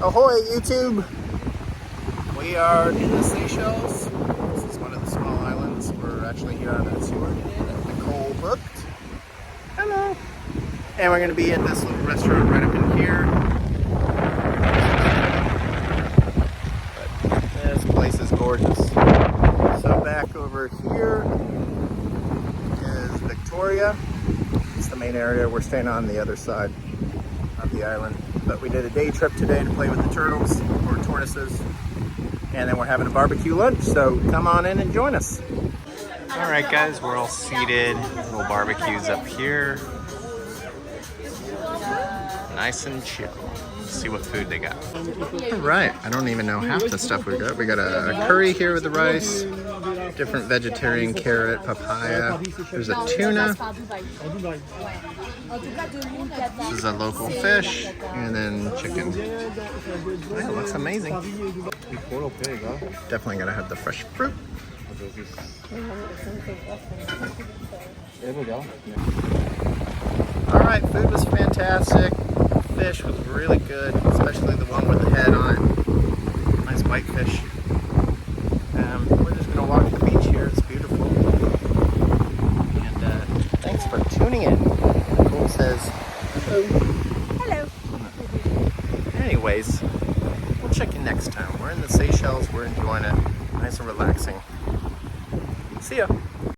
Ahoy, YouTube! We are in the Seychelles. This is one of the small islands. We're actually here on a tour today that Nicole booked. Hello! And we're going to be at this little restaurant right up in here. But this place is gorgeous. So back over here is Victoria. It's the main area. We're staying on the other side of the island. But we did a day trip today to play with the turtles, or tortoises. And then we're having a barbecue lunch, so come on in and join us. All right, guys, we're all seated. Little barbecues up here. Nice and chill. Let's see what food they got. All right, I don't even know half the stuff we got. We got a curry here with the rice, different vegetarian carrot, papaya. There's a tuna. This is a local fish, and then chicken. Oh, it looks amazing. Definitely gotta have the fresh fruit. All right, food was fantastic. Fish was really good, especially the one with the head on it. Nice white fish. We're just gonna walk the beach here. It's beautiful. And thanks for tuning in. Nicole says hello. Hello. Anyways, we'll check in next time. We're in the Seychelles. We're enjoying it. Nice and relaxing. See ya.